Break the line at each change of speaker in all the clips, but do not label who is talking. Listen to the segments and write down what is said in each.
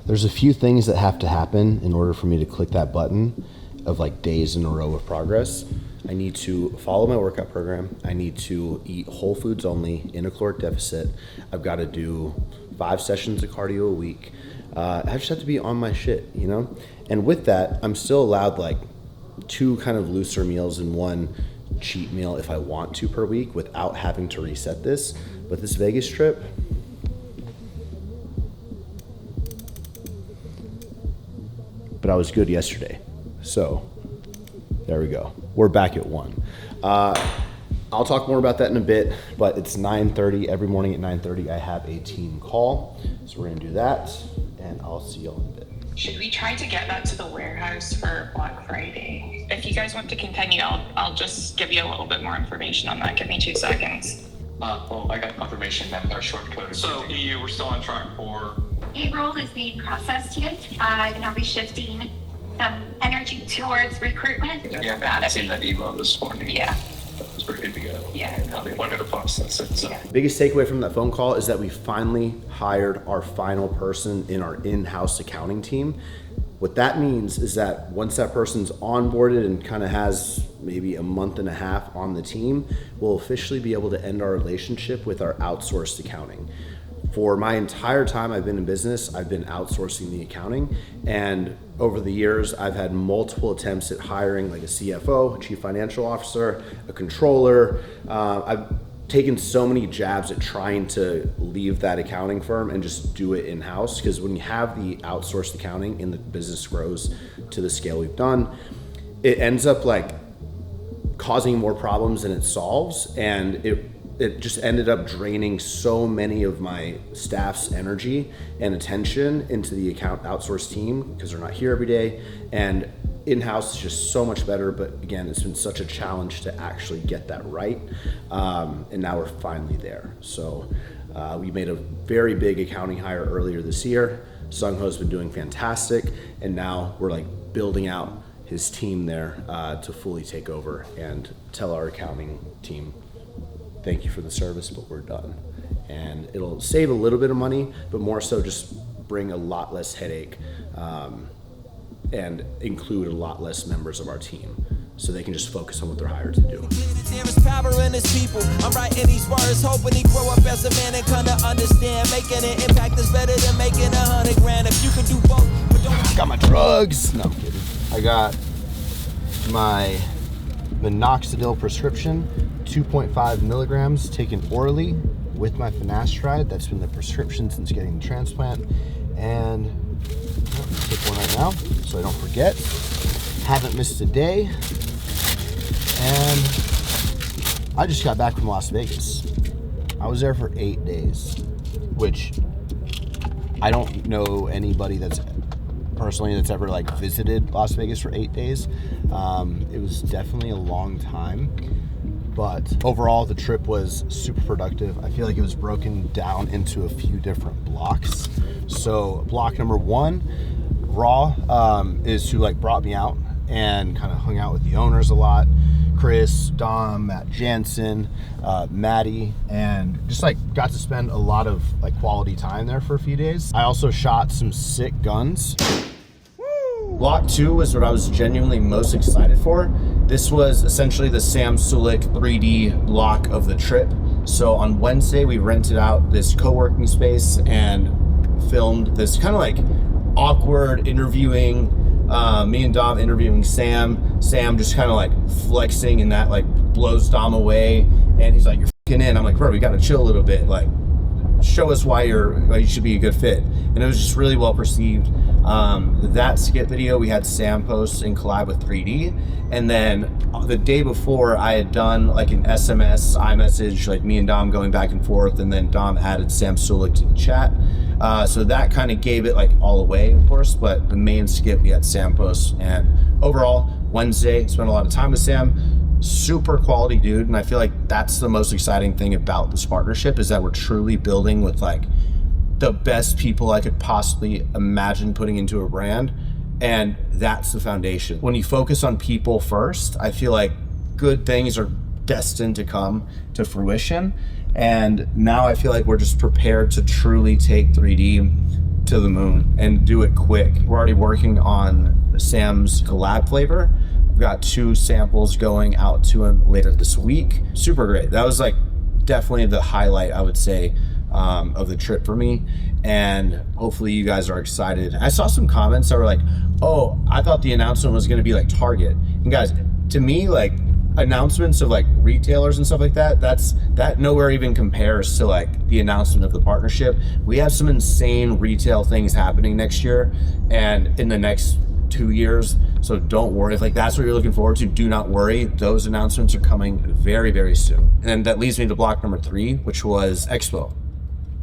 There's a few things that have to happen in order for me to click that button of like days in a row of progress. I need to follow my workout program. I need to eat whole foods only in a caloric deficit. I've got to do 5 sessions of cardio a week. I just have to be on my shit, you know? And with that, I'm still allowed like 2 kind of looser meals and 1 cheat meal if I want to per week without having to reset this. But this Vegas trip, but I was good yesterday. So there we go. We're back at 1. I'll talk more about that in a bit, but it's 9:30. Every morning at 9:30, I have a team call. So we're gonna do that, and I'll see y'all in a bit.
Should we try to get that to the warehouse for Black Friday? If you guys want to continue, I'll just give you a little bit more information on that. Give me 2 seconds.
Well, I got confirmation that our short code. So you were still on track for...
Payroll is being processed yet. And I'll be shifting some energy towards recruitment.
Yeah, I seen that email this morning.
Yeah.
That was pretty good to go.
Yeah.
How they wanted to process it. So.
Biggest takeaway from that phone call is that we finally hired our final person in our in-house accounting team. What that means is that once that person's onboarded and kind of has maybe a month and a half on the team, we'll officially be able to end our relationship with our outsourced accounting. For my entire time I've been in business, I've been outsourcing the accounting, and over the years I've had multiple attempts at hiring like a CFO, a chief financial officer, a controller. I've taken so many jabs at trying to leave that accounting firm and just do it in-house, because when you have the outsourced accounting and the business grows to the scale we've done, it ends up like causing more problems than it solves, and it just ended up draining so many of my staff's energy and attention into the outsourced team because they're not here every day. And in-house is just so much better, but again, it's been such a challenge to actually get that right. And now we're finally there. So we made a very big accounting hire earlier this year. Sung Ho's been doing fantastic, and now we're like building out his team there to fully take over and tell our accounting team, thank you for the service, but we're done. And it'll save a little bit of money, but more so just bring a lot less headache and include a lot less members of our team so they can just focus on what they're hired to do.
There is power in his people. I'm writing these words, hoping he grow up as a man and kinda understand. Making an impact is better than making 100 grand. If you could do both, but don't...
Got my drugs. No, I'm kidding. I got my minoxidil prescription, 2.5 milligrams taken orally with my finasteride. That's been the prescription since getting the transplant. And I'll take one right now so I don't forget. Haven't missed a day. And I just got back from Las Vegas. I was there for 8 days, which I don't know anybody that's ever like visited Las Vegas for 8 days. It was definitely a long time, but overall the trip was super productive. I feel like it was broken down into a few different blocks. So block number 1, Raw, is who like brought me out and kind of hung out with the owners a lot. Chris, Dom, Matt Jansen, Maddie, and just like got to spend a lot of like quality time there for a few days. I also shot some sick guns. Block 2 was what I was genuinely most excited for. This was essentially the Sam Sulik 3D block of the trip. So on Wednesday, we rented out this co-working space and filmed this kind of like awkward interviewing, me and Dom interviewing Sam. Sam just kind of like flexing, and that like blows Dom away. And he's like, "You're fucking in." I'm like, "Bro, we got to chill a little bit. Like, show us why you should be a good fit." And it was just really well perceived. That skit video we had Sam post in collab with 3D, and then the day before I had done like an SMS iMessage, like me and Dom going back and forth, and then Dom added Sam Sulik to the chat. So that kind of gave it like all away, of course, but the main skit we had Sam post. And overall, Wednesday, spent a lot of time with Sam. Super quality dude, and I feel like that's the most exciting thing about this partnership, is that we're truly building with like the best people I could possibly imagine putting into a brand, and that's the foundation. When you focus on people first, I feel like good things are destined to come to fruition. And now I feel like we're just prepared to truly take 3D to the moon and do it quick. We're already working on Sam's collab flavor. We've got 2 samples going out to him later this week. Super great. That was like definitely the highlight, I would say, of the trip for me. And hopefully you guys are excited. I saw some comments that were like, oh, I thought the announcement was going to be like Target. And guys, to me, like announcements of like retailers and stuff like that, that nowhere even compares to like the announcement of the partnership. We have some insane retail things happening next year and in the next 2 years. So don't worry, if like that's what you're looking forward to, do not worry. Those announcements are coming very, very soon. And that leads me to block number 3, which was Expo,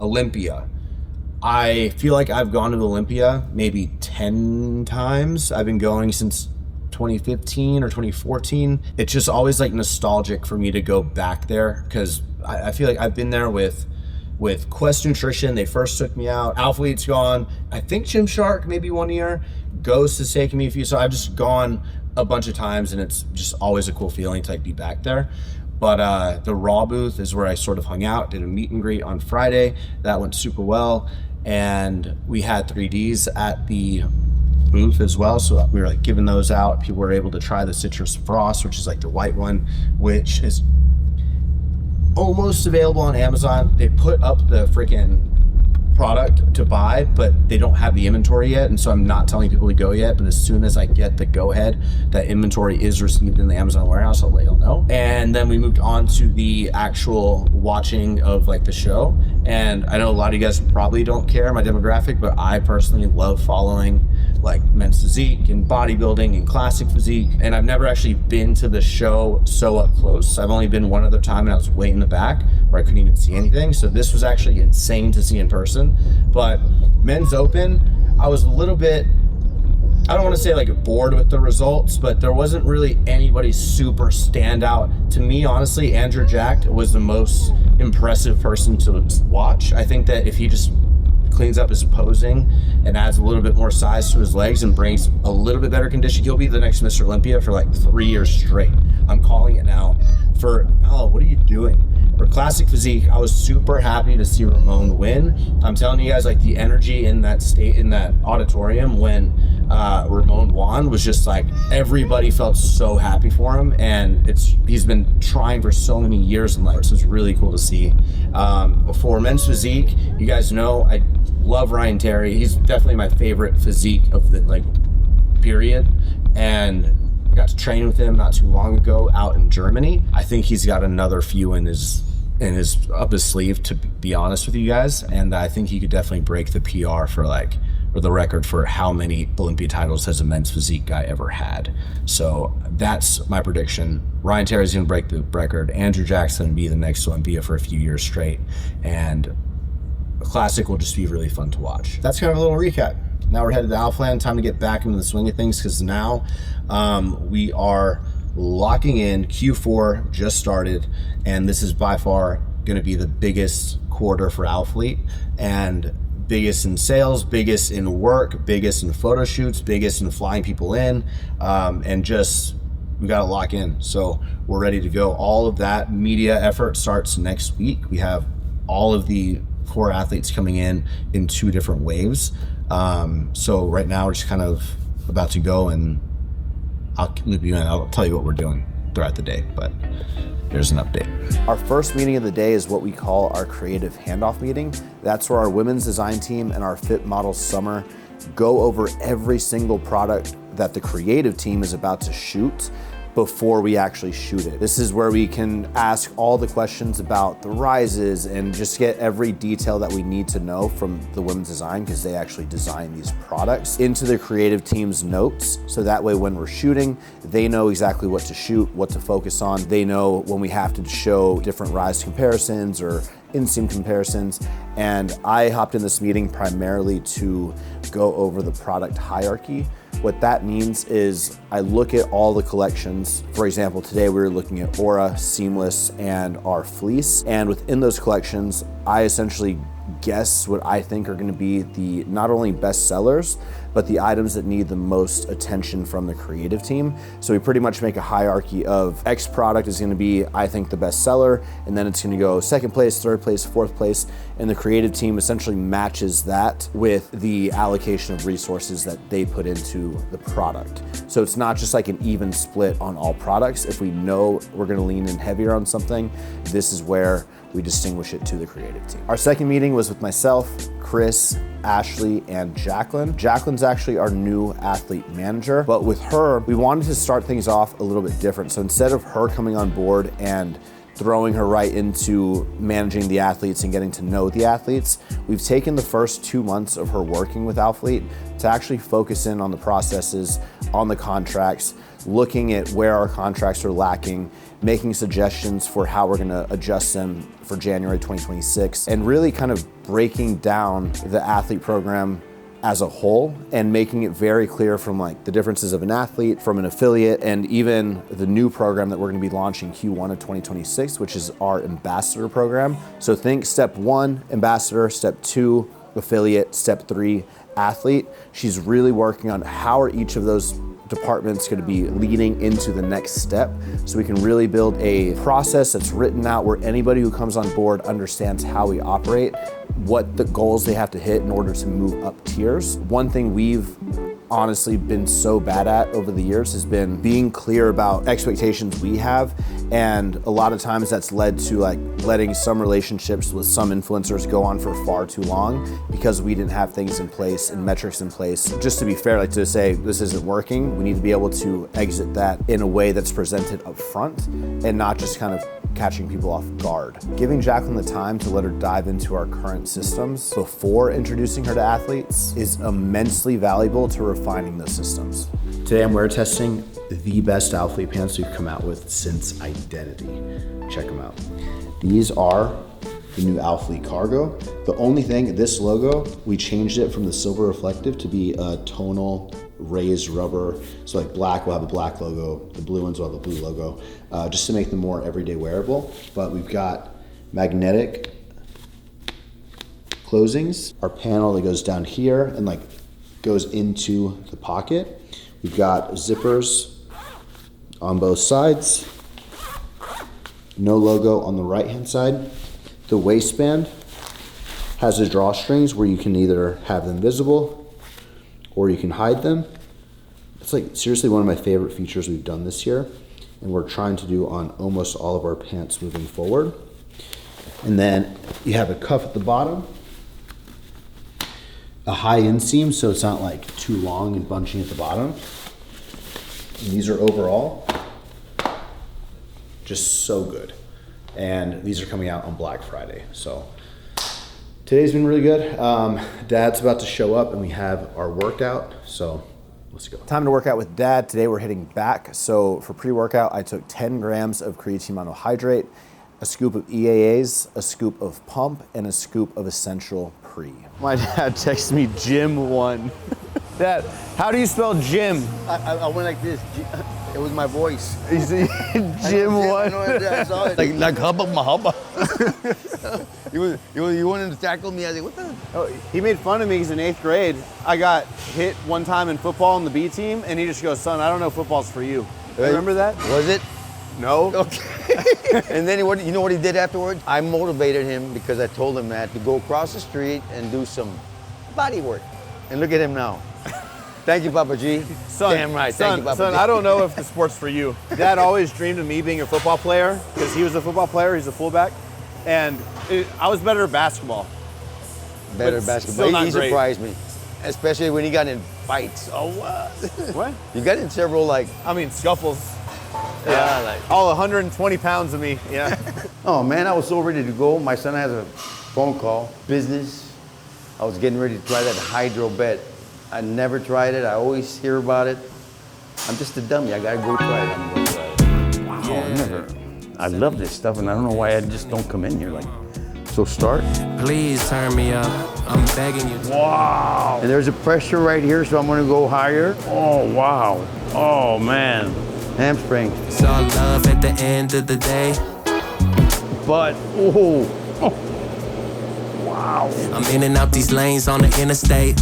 Olympia. I feel like I've gone to Olympia maybe 10 times. I've been going since 2015 or 2014. It's just always like nostalgic for me to go back there because I feel like I've been there with Quest Nutrition. They first took me out. Alphate's gone. I think Gymshark maybe 1 year. Ghost has taken me a few. So I've just gone a bunch of times and it's just always a cool feeling to like be back there. But the Raw booth is where I sort of hung out, did a meet and greet on Friday. That went super well. And we had 3Ds at the booth as well. So we were like giving those out. People were able to try the Citrus Frost, which is like the white one, which is almost available on Amazon. They put up the freaking product to buy, but they don't have the inventory yet. And so I'm not telling people to go yet, but as soon as I get the go ahead that inventory is received in the Amazon warehouse, I'll let y'all know. And then we moved on to the actual watching of like the show. And I know a lot of you guys probably don't care my demographic, but I personally love following like men's physique and bodybuilding and classic physique. And I've never actually been to the show so up close. I've only been one other time and I was way in the back where I couldn't even see anything. So this was actually insane to see in person. But men's open, I was a little bit, I don't want to say like bored with the results, but there wasn't really anybody super standout. To me, honestly, Andrew Jack was the most impressive person to watch. I think that if he just cleans up his posing and adds a little bit more size to his legs and brings a little bit better condition, he'll be the next Mr. Olympia for like 3 years straight. I'm calling it now. What are you doing? For classic physique, I was super happy to see Ramon win. I'm telling you guys, like the energy in that auditorium when Ramon won was just like everybody felt so happy for him, and he's been trying for so many years in life, so it's really cool to see. For men's physique, you guys know I love Ryan Terry. He's definitely my favorite physique of the like period, and I got to train with him not too long ago out in Germany. I think he's got another few in his up his sleeve, to be honest with you guys, and I think he could definitely break the PR for the record for how many Olympia titles has a men's physique guy ever had. So that's my prediction. Ryan Terry's gonna break the record. Andrew Jackson will be the next Olympia for a few years straight, and the classic will just be really fun to watch. That's kind of a little recap. Now we're headed to Alphaland. Time to get back into the swing of things because now we are locking in. Q4 just started, and this is by far going to be the biggest quarter for Alphalete, and biggest in sales, biggest in work, biggest in photo shoots, biggest in flying people in, and just we got to lock in. So we're ready to go. All of that media effort starts next week. We have all of the core athletes coming in 2 different waves. So right now we're just kind of about to go, and I'll loop you in. I'll tell you what we're doing throughout the day, but here's an update. Our first meeting of the day is what we call our creative handoff meeting. That's where our women's design team and our fit model Summer go over every single product that the creative team is about to shoot before we actually shoot it. This is where we can ask all the questions about the rises and just get every detail that we need to know from the women's design, because they actually design these products, into the creative team's notes. So that way when we're shooting, they know exactly what to shoot, what to focus on. They know when we have to show different rise comparisons or inseam comparisons. And I hopped in this meeting primarily to go over the product hierarchy. What that means is I look at all the collections. For example, today we were looking at Aura, Seamless, and our fleece. And within those collections, I essentially guess what I think are gonna be the not only best sellers, but the items that need the most attention from the creative team. So we pretty much make a hierarchy of X product is gonna be, I think, the best seller, and then it's gonna go second place, third place, fourth place, and the creative team essentially matches that with the allocation of resources that they put into the product. So it's not just like an even split on all products. If we know we're gonna lean in heavier on something, this is where we distinguish it to the creative team. Our second meeting was with myself, Chris, Ashley, and Jacqueline. Jacqueline's actually our new athlete manager, but with her, we wanted to start things off a little bit different. So instead of her coming on board and throwing her right into managing the athletes and getting to know the athletes, we've taken the first 2 months of her working with Athlete to actually focus in on the processes, on the contracts, looking at where our contracts are lacking, making suggestions for how we're gonna adjust them for January 2026, and really kind of breaking down the athlete program as a whole and making it very clear from like the differences of an athlete, from an affiliate, and even the new program that we're gonna be launching Q1 of 2026, which is our ambassador program. So think step 1, ambassador, step 2, affiliate, step 3, athlete. She's really working on how are each of those department's going to be leading into the next step, so we can really build a process that's written out where anybody who comes on board understands how we operate, what the goals they have to hit in order to move up tiers. One thing we've honestly been so bad at over the years has been being clear about expectations we have, and a lot of times that's led to like letting some relationships with some influencers go on for far too long because we didn't have things in place and metrics in place. Just to be fair, like to say this isn't working, we need to be able to exit that in a way that's presented up front and not just kind of catching people off guard. Giving Jacqueline the time to let her dive into our current systems before introducing her to athletes is immensely valuable to refining those systems. Today I'm wear testing the best athlete pants we've come out with since Identity. Check them out. These are the new Athlete Cargo. The only thing, this logo, we changed it from the silver reflective to be a tonal raised rubber. So like black will have a black logo, the blue ones will have a blue logo, just to make them more everyday wearable. But we've got magnetic closings, our panel that goes down here and like goes into the pocket. We've got zippers on both sides, no logo on the right hand side. The waistband has the drawstrings where you can either have them visible or you can hide them. It's like seriously one of my favorite features we've done this year, and we're trying to do on almost all of our pants moving forward. And then you have a cuff at the bottom, a high inseam so it's not like too long and bunching at the bottom. And these are overall just so good. And these are coming out on Black Friday. So today's been really good. Dad's about to show up and we have our workout, so let's go. Time to work out with Dad. Today we're hitting back. So for pre-workout, I took 10 grams of creatine monohydrate, a scoop of EAAs, a scoop of pump, and a scoop of essential pre. My dad texted me Gym 1. Dad, how do you spell gym?
I went like this. It was my voice.
Gym 1.
I saw it. Like hubba mahubba. You wanted to tackle me. I was like, what the?
Oh, he made fun of me because in 8th grade, I got hit one time in football on the B team, and he just goes, son, I don't know if football's for you. Remember that?
Was it?
No.
Okay. And then you know what he did afterwards? I motivated him because I told him that to go across the street and do some body work. And look at him now. Thank you, Papa G.
Son,
damn right. Thank you, Papa
son,
G.
I don't know if the sport's for you. Dad always dreamed of me being a football player because he was a football player. He's a fullback. And I was better at basketball.
Better
but
basketball.
still not
He
great.
surprised me. Especially when he got in fights. Oh, what?
What?
You got in several, like...
I mean, scuffles.
Yeah, like...
All 120 pounds of me, yeah.
Oh, man, I was so ready to go. My son has a phone call. Business. I was getting ready to try that hydro bet. I never tried it. I always hear about it. I'm just a dummy. I gotta go try it. I'm gonna try it. Wow,
Yeah. I love this stuff, and I don't know why I just don't come in here. Like, so start.
Please turn me up. I'm begging you.
Wow.
And there's a pressure right here, so I'm gonna go higher.
Oh, wow. Oh, man.
Hamstring.
It's all love at the end of the day.
But, oh. Wow.
I'm in and out these lanes on the interstate.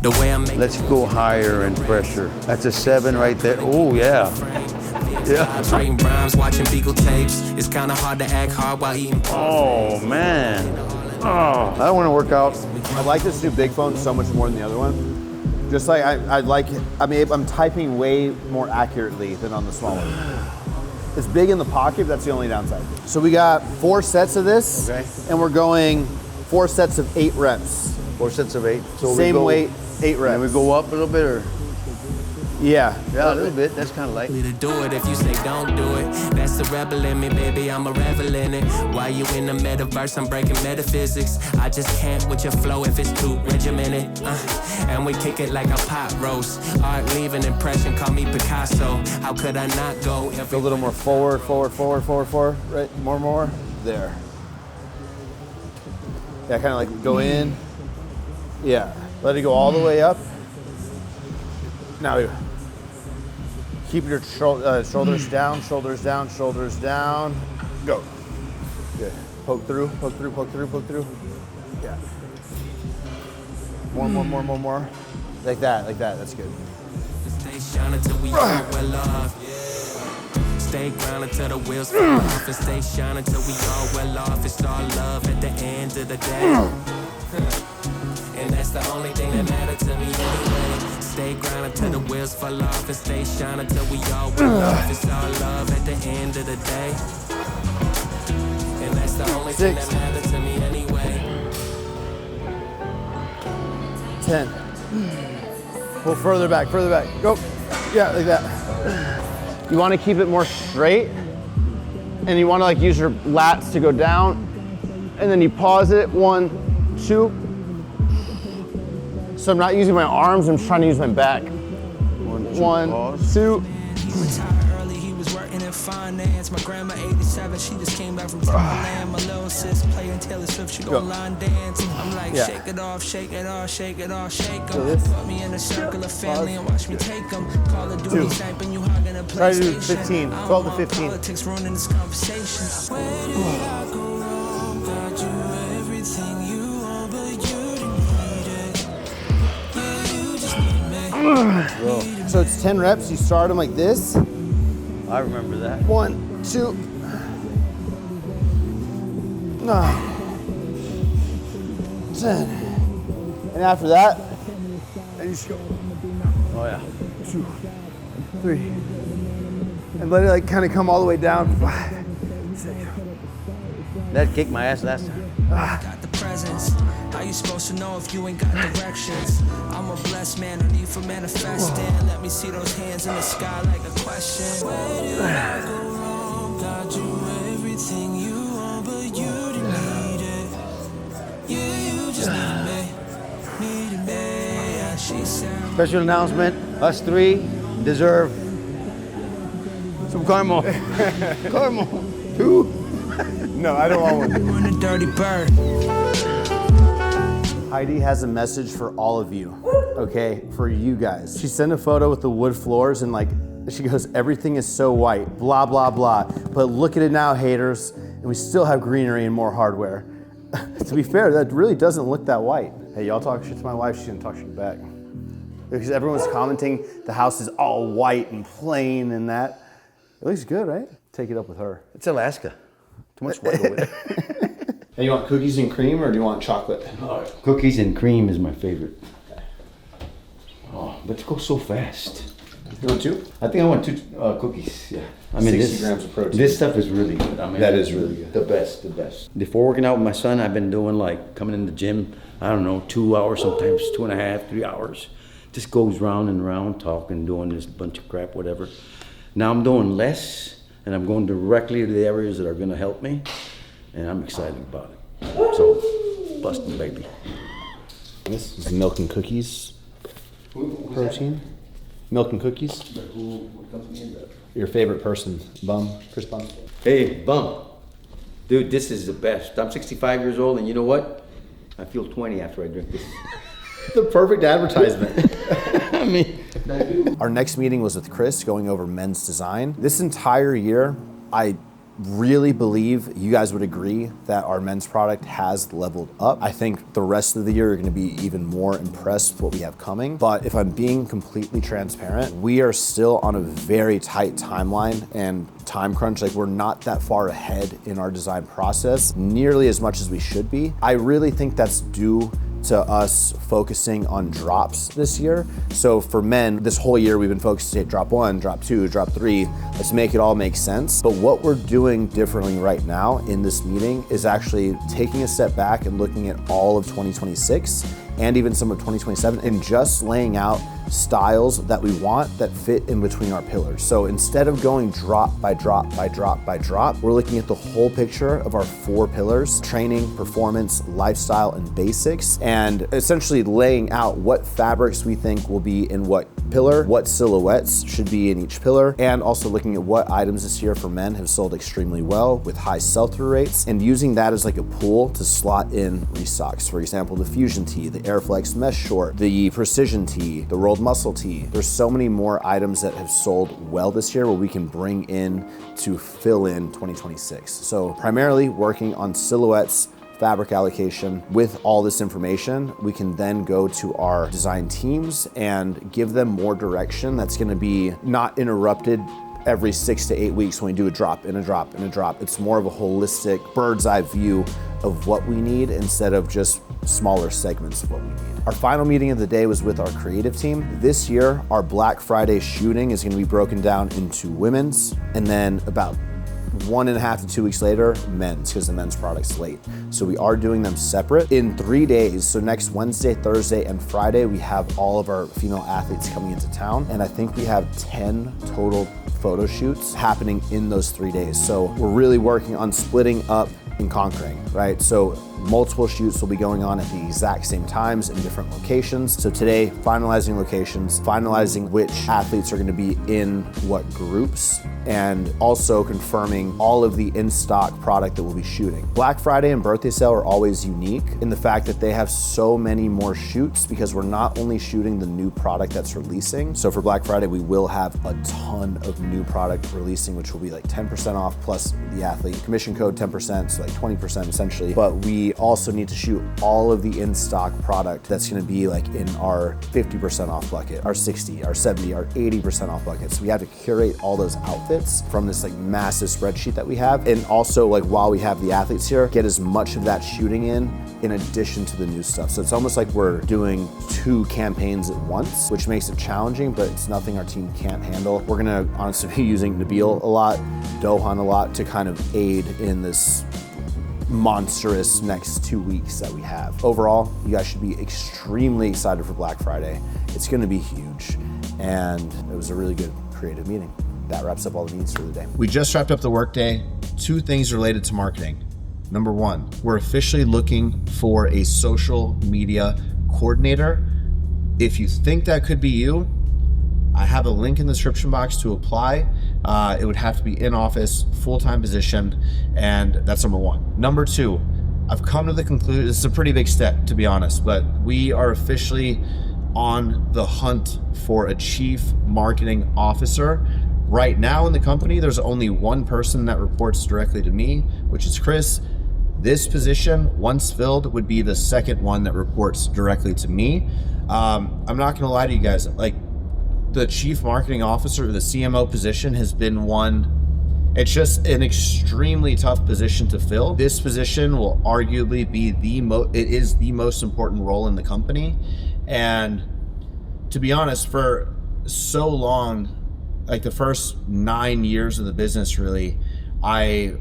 The way I'm making.
Let's go higher in pressure. That's a 7 right there. Oh, yeah. Yeah.
Trading rhymes, watching Beagle tapes. It's kind of hard to act hard while eating.
Oh, man. Oh, I don't want to work out.
I like this new big phone so much more than the other one. Just like I'm typing way more accurately than on the small one. It's big in the pocket, but that's the only downside. So we got 4 sets of this,
Okay.
and we're going 4 sets of 8 reps.
4 sets of 8. So
Same
we go,
weight, 8 reps.
And we go up a little bit, or?
Yeah.
Yeah, a little bit. That's kind of light.
To do it if you say don't do it. That's the rebel in me, baby. I'm a revel in it. While you in the metaverse, I'm breaking metaphysics. I just can't with your flow if it's too regimented. And we kick it like a pot roast. Art leaving impression, call me Picasso. How could I not go if
Go a little more forward. Right, more. There. Yeah, kind of like go in. Yeah, let it go all the way up. Now keep your shoulders down, shoulders down. Go. Good. Poke through. Yeah. More. Like that. That's good.
stay shining till we all well off. Stay grounded till the wheels fall off, and stay shining till we all well off. It's all love at the end of the day. And that's the only thing that matters to me anyway. Stay grounded till the wheels fall off, and stay shining till we all well off. It's all love at the end of the day. And that's the only thing that matters to me anyway.
10. Pull further back. Go. Yeah, like that. You want to keep it more straight, and you want to like use your lats to go down, and then you pause it. 1, 2. So I'm not using my arms, I'm trying to use my back. 1, 2.
He was working in finance. My grandma 87, she just came back from Thailand. My little sis playing Taylor Swift, she gon' line dance. I'm like, shake it off, shake it off, shake it off, shake 'em. Put me in a circle of family and watch me take 'em. Call of Duty typing, you hogging a
Try to do
PlayStation.
15, 12 to 15.
Politics ruining this conversation. Where did I go wrong? Got you everything you want, but you didn't need it. Yeah, you just need me.
So it's 10 reps, you start them like this.
I remember that.
1, 2. 10. And after that, and you just go
Oh yeah.
2, 3. And let it like kind of come all the way down. 5, 6.
That kicked my ass last time.
Got the presence. How you supposed to know if you ain't got directions? I'm a blessed man, no need for manifesting. Let me see those hands in the sky like a question. Where did I go wrong? Got you everything you want, but you didn't need it. Yeah, you just needed me. Yeah, she said.
Special announcement, us 3 deserve some caramel. Caramel. 2.
No, I don't want one.
Run a dirty bird.
Heidi has a message for all of you, okay? For you guys. She sent a photo with the wood floors and like, she goes, everything is so white, blah, blah, blah. But look at it now, haters, and we still have greenery and more hardware. To be fair, that really doesn't look that white. Hey, y'all talk shit to my wife, she's gonna talk shit back. Because everyone's commenting the house is all white and plain and that. It looks good, right? Take it up with her.
It's Alaska. Too much white over there.
Hey, you want cookies and cream or do you want chocolate?
Cookies and cream is my favorite. Oh, but it goes so fast.
You want 2?
I think I want 2 cookies. Yeah. I mean,
60 grams of protein.
This stuff is really good. I mean,
That is really good.
The best. Before working out with my son, I've been doing like coming in the gym. I don't know, 2 hours, sometimes 2.5, 3 hours. Just goes round and round, talking, doing this bunch of crap, whatever. Now I'm doing less, and I'm going directly to the areas that are going to help me, and I'm excited about it. So, busting, baby.
This is milk and cookies protein. Milk and cookies. Your favorite person, Bum, Chris Bum.
Hey, Bum. Dude, this is the best. I'm 65 years old, and you know what? I feel 20 after I drink this.
The perfect advertisement.
I mean,
Our next meeting was with Chris going over men's design. This entire year, I really believe you guys would agree that our men's product has leveled up. I think the rest of the year you're gonna be even more impressed with what we have coming. But if I'm being completely transparent, we are still on a very tight timeline and time crunch. Like, we're not that far ahead in our design process, nearly as much as we should be. I really think that's due to us focusing on drops this year. So for men, this whole year we've been focused at drop 1, drop 2, drop 3. Let's make it all make sense. But what we're doing differently right now in this meeting is actually taking a step back and looking at all of 2026 and even some of 2027 and just laying out styles that we want that fit in between our pillars. So instead of going drop by drop by drop by drop, we're looking at the whole picture of our 4 pillars: training, performance, lifestyle, and basics, and essentially laying out what fabrics we think will be in what pillar, what silhouettes should be in each pillar, and also looking at what items this year for men have sold extremely well with high sell-through rates, and using that as like a pool to slot in restocks. For example, the Fusion Tee, the Airflex Mesh Short, the Precision Tee, the Rolled Muscle Tee. There's so many more items that have sold well this year where we can bring in to fill in 2026. So primarily working on silhouettes, fabric allocation. With all this information, we can then go to our design teams and give them more direction that's gonna be not interrupted every 6 to 8 weeks when we do a drop and a drop and a drop. It's more of a holistic bird's eye view of what we need instead of just smaller segments of what we need. Our final meeting of the day was with our creative team. This year, our Black Friday shooting is gonna be broken down into women's, and then about 1.5 to 2 weeks later, men's, because the men's product's late. So we are doing them separate in 3 days. So next Wednesday, Thursday, and Friday, we have all of our female athletes coming into town. And I think we have 10 total photo shoots happening in those 3 days. So we're really working on splitting up and conquering, right? So multiple shoots will be going on at the exact same times in different locations. So today, finalizing locations, finalizing which athletes are gonna be in what groups, and also confirming all of the in-stock product that we'll be shooting. Black Friday and birthday sale are always unique in the fact that they have so many more shoots because we're not only shooting the new product that's releasing. So for Black Friday, we will have a ton of new product releasing, which will be like 10% off plus the athlete commission code 10%, so like 20% essentially. But we also need to shoot all of the in-stock product that's gonna be like in our 50% off bucket, our 60, our 70, our 80% off bucket. So we have to curate all those outfits from this like massive spreadsheet that we have. And also, like, while we have the athletes here, get as much of that shooting in addition to the new stuff. So it's almost like we're doing 2 campaigns at once, which makes it challenging, but it's nothing our team can't handle. We're gonna honestly be using Nabil a lot, Dohan a lot to kind of aid in this monstrous next 2 weeks that we have. Overall, you guys should be extremely excited for Black Friday. It's gonna be huge, and it was a really good creative meeting. That wraps up all the meetings for the day. We just wrapped up the workday. 2 things related to marketing. Number 1, we're officially looking for a social media coordinator. If you think that could be you, I have a link in the description box to apply. It would have to be in office, full-time position, and that's number 1. Number 2, I've come to the conclusion, this is a pretty big step to be honest, but we are officially on the hunt for a chief marketing officer. Right now in the company, there's only one person that reports directly to me, which is Chris. This position, once filled, would be the second one that reports directly to me. I'm not gonna lie to you guys, like, the chief marketing officer, the CMO position has been one, it's just an extremely tough position to fill. This position will arguably be it is the most important role in the company. And to be honest, for so long, like the first 9 years of the business, really, I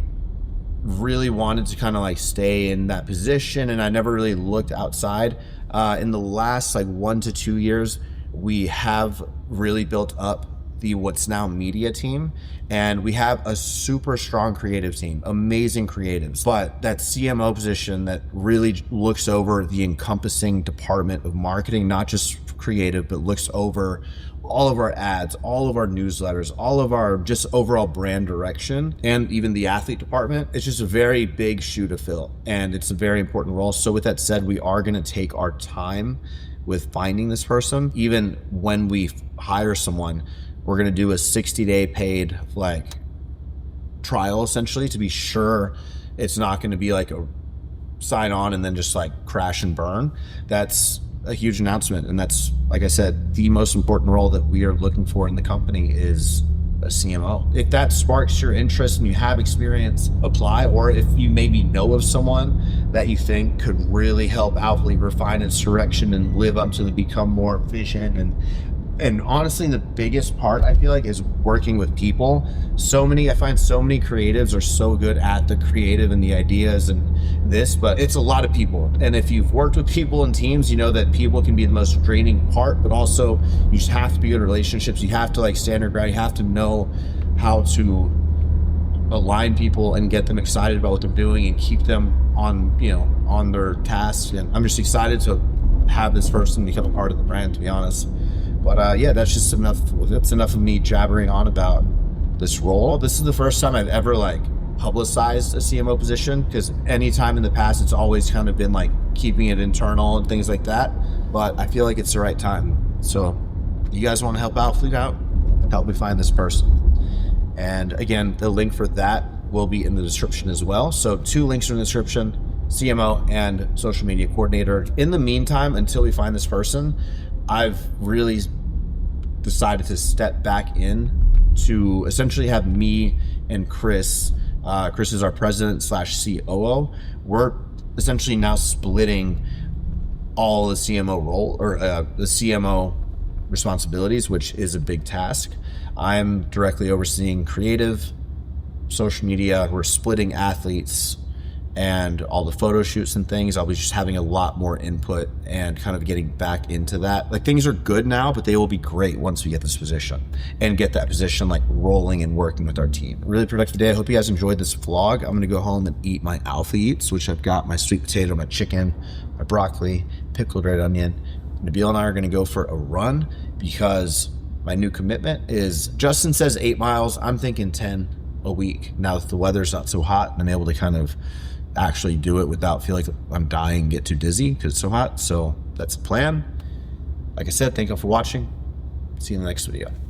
really wanted to kind of like stay in that position, and I never really looked outside. In the last like 1 to 2 years, we have really built up the what's now media team, and we have a super strong creative team, amazing creatives. But that CMO position that really looks over the encompassing department of marketing, not just creative, but looks over all of our ads, all of our newsletters, all of our just overall brand direction, and even the athlete department. It's just a very big shoe to fill, and it's a very important role. So with that said, we are going to take our time with finding this person. Even when we hire someone, we're going to do a 60-day paid like trial essentially to be sure it's not going to be like a sign on and then just like crash and burn. That's a huge announcement. And that's, like I said, the most important role that we are looking for in the company is a CMO. If that sparks your interest and you have experience, apply. Or if you maybe know of someone that you think could really help Alphalete refine its direction and live up to the become more efficient. And honestly, the biggest part I feel like is working with people. I find so many creatives are so good at the creative and the ideas and this, but it's a lot of people. And if you've worked with people and teams, you know that people can be the most draining part, but also you just have to be good relationships. You have to like stand your ground. You have to know how to align people and get them excited about what they're doing and keep them on their tasks. And I'm just excited to have this person become a part of the brand, to be honest. But yeah, that's just enough. That's enough of me jabbering on about this role. This is the first time I've ever like publicized a CMO position, because anytime in the past it's always kind of been like keeping it internal and things like that. But I feel like it's the right time. So you guys want to help Alphalete out? Help me find this person. And again, the link for that will be in the description as well. So 2 links are in the description: CMO and social media coordinator. In the meantime, until we find this person, I've really decided to step back in to essentially have me and Chris. Chris is our president / COO. We're essentially now splitting all the CMO role or the CMO responsibilities, which is a big task. I'm directly overseeing creative, social media. We're splitting athletes and all the photo shoots and things. I'll be just having a lot more input and kind of getting back into that. Like, things are good now, but they will be great once we get this position and get that position like rolling and working with our team. Really productive day. I hope you guys enjoyed this vlog. I'm gonna go home and eat my Alpha Eats, which I've got my sweet potato, my chicken, my broccoli, pickled red onion. Nabil and I are gonna go for a run because my new commitment is, Justin says 8 miles. I'm thinking 10 a week. Now that the weather's not so hot and I'm able to kind of actually do it without feeling like I'm dying and get too dizzy because it's so hot. So that's the plan. Like I said, thank you for watching. See you in the next video.